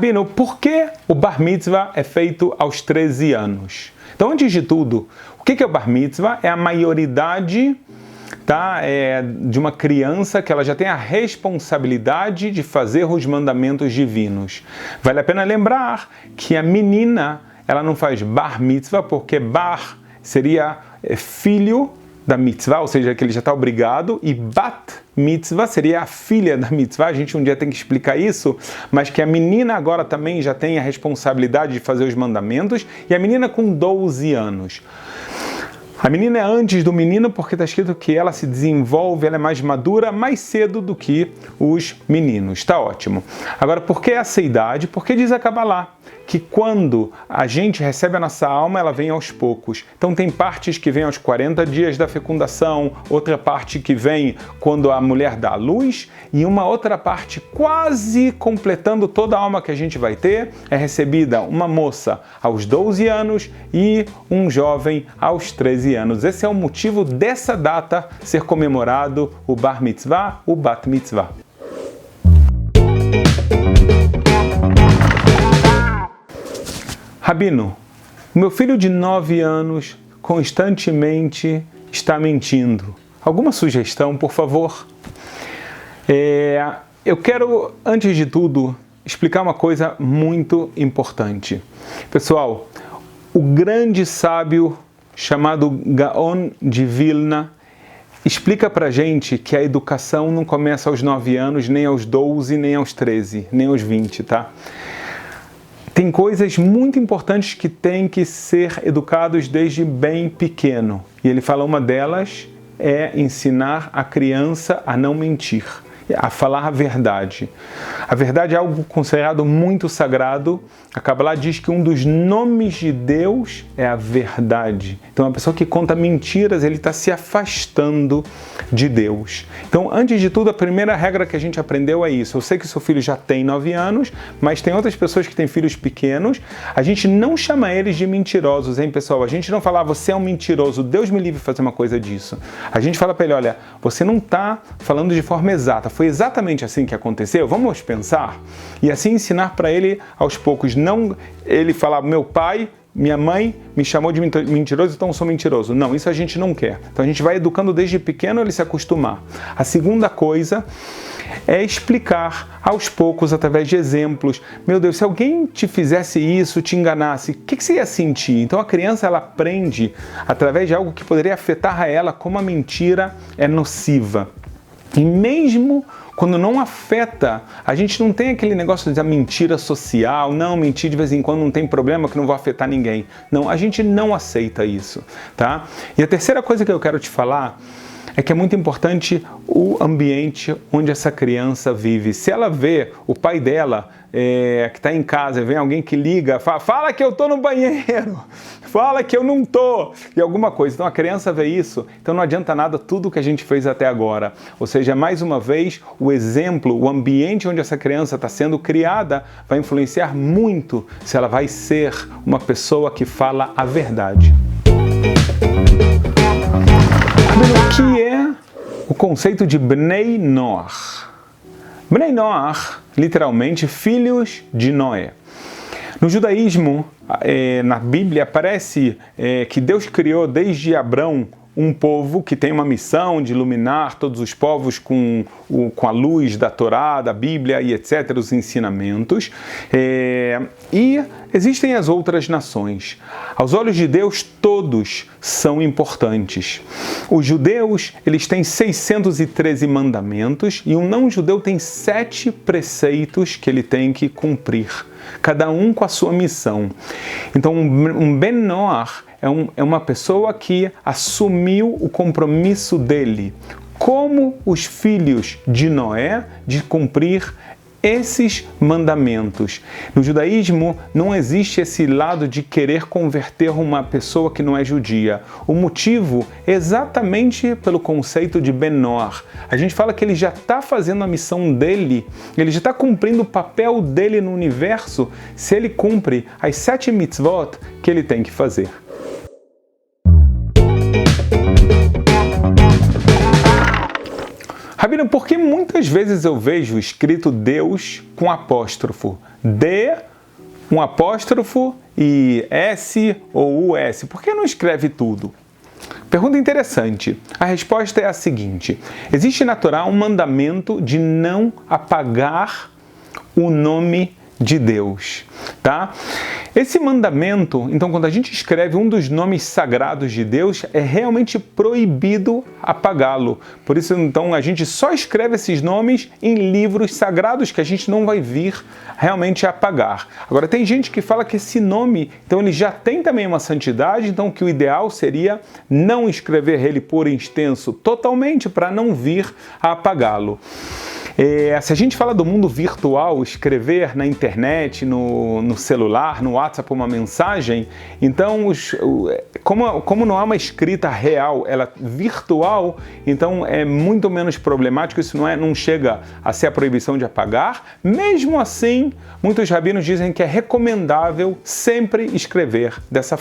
Rabino, por que o Bar Mitzvah é feito aos 13 anos? Então, antes de tudo, o que é o Bar Mitzvah? É a maioridade de uma criança que ela já tem a responsabilidade de fazer os mandamentos divinos. Vale a pena lembrar que a menina, ela não faz Bar Mitzvah, porque Bar seria filho da mitzvah, ou seja, que ele já está obrigado, e Bat Mitzvah seria a filha da mitzvah. A gente um dia tem que explicar isso, mas que a menina agora também já tem a responsabilidade de fazer os mandamentos, e a menina com 12 anos. A menina é antes do menino porque está escrito que ela se desenvolve, ela é mais madura mais cedo do que os meninos. Está ótimo. Agora, por que essa idade? Porque diz a Kabbalah que quando a gente recebe a nossa alma, ela vem aos poucos. Então tem partes que vêm aos 40 dias da fecundação, outra parte que vem quando a mulher dá à luz, e uma outra parte quase completando toda a alma que a gente vai ter, é recebida uma moça aos 12 anos e um jovem aos 13 anos. Esse é o motivo dessa data ser comemorado o Bar Mitzvah, o Bat Mitzvah. Rabino, o meu filho de 9 anos constantemente está mentindo. Alguma sugestão, por favor? Eu quero, antes de tudo, explicar uma coisa muito importante. Pessoal, o grande sábio chamado Gaon de Vilna explica pra gente que a educação não começa aos 9 anos, nem aos 12, nem aos 13, nem aos 20, tá? Tem coisas muito importantes que têm que ser educados desde bem pequeno. E ele fala, uma delas é ensinar a criança a não mentir, a falar a verdade. A verdade é algo considerado muito sagrado. A Kabbalah diz que um dos nomes de Deus é a verdade. Então, a pessoa que conta mentiras, ele está se afastando de Deus. Então, antes de tudo, a primeira regra que a gente aprendeu é isso. Eu sei que seu filho já tem 9 anos, mas tem outras pessoas que têm filhos pequenos. A gente não chama eles de mentirosos, hein, pessoal? A gente não fala, você é um mentiroso, Deus me livre de fazer uma coisa disso. A gente fala para ele, olha, você não está falando de forma exata. Foi exatamente assim que aconteceu? Vamos pensar? E assim ensinar para ele aos poucos. Não ele falar, meu pai, minha mãe me chamou de mentiroso, então eu sou mentiroso. Não, isso a gente não quer. Então a gente vai educando desde pequeno ele se acostumar. A segunda coisa é explicar aos poucos, através de exemplos. Meu Deus, se alguém te fizesse isso, te enganasse, o que você ia sentir? Então a criança, ela aprende através de algo que poderia afetar a ela, como a mentira é nociva. E mesmo quando não afeta, a gente não tem aquele negócio da mentira social, não, mentir de vez em quando não tem problema que não vai afetar ninguém. Não, a gente não aceita isso, tá? E a terceira coisa que eu quero te falar é que é muito importante o ambiente onde essa criança vive. Se ela vê o pai dela que está em casa, vem alguém que liga, fala que eu estou no banheiro, fala que eu não estou, e alguma coisa. Então a criança vê isso, então não adianta nada tudo que a gente fez até agora. Ou seja, mais uma vez, o exemplo, o ambiente onde essa criança está sendo criada vai influenciar muito se ela vai ser uma pessoa que fala a verdade. O que é o conceito de Bnei Noach? Bnei Noach, literalmente, filhos de Noé. No judaísmo, na Bíblia, aparece que Deus criou desde Abrão um povo que tem uma missão de iluminar todos os povos com a luz da Torá, da Bíblia e etc., os ensinamentos. E existem as outras nações. Aos olhos de Deus, todos são importantes. Os judeus, eles têm 613 mandamentos e um não-judeu tem 7 preceitos que ele tem que cumprir, cada um com a sua missão. Então, um Ben Noach é uma pessoa que assumiu o compromisso dele, como os filhos de Noé, de cumprir esses mandamentos. No judaísmo não existe esse lado de querer converter uma pessoa que não é judia. O motivo é exatamente pelo conceito de Ben Noach. A gente fala que ele já está fazendo a missão dele, ele já está cumprindo o papel dele no universo, se ele cumpre as 7 mitzvot que ele tem que fazer. Rabino, por que muitas vezes eu vejo escrito Deus com apóstrofo? D, um apóstrofo e S ou US. Por que não escreve tudo? Pergunta interessante. A resposta é a seguinte: existe na Torá um mandamento de não apagar o nome de Deus, tá? Esse mandamento, então, quando a gente escreve um dos nomes sagrados de Deus, é realmente proibido apagá-lo. Por isso, então, a gente só escreve esses nomes em livros sagrados que a gente não vai vir realmente apagar. Agora, tem gente que fala que esse nome, então, ele já tem também uma santidade, então, que o ideal seria não escrever ele por extenso totalmente para não vir a apagá-lo. Se a gente fala do mundo virtual, escrever na internet, no celular, no WhatsApp uma mensagem, então como não há uma escrita real, ela virtual, então é muito menos problemático, isso não chega a ser a proibição de apagar. Mesmo assim, muitos rabinos dizem que é recomendável sempre escrever dessa forma.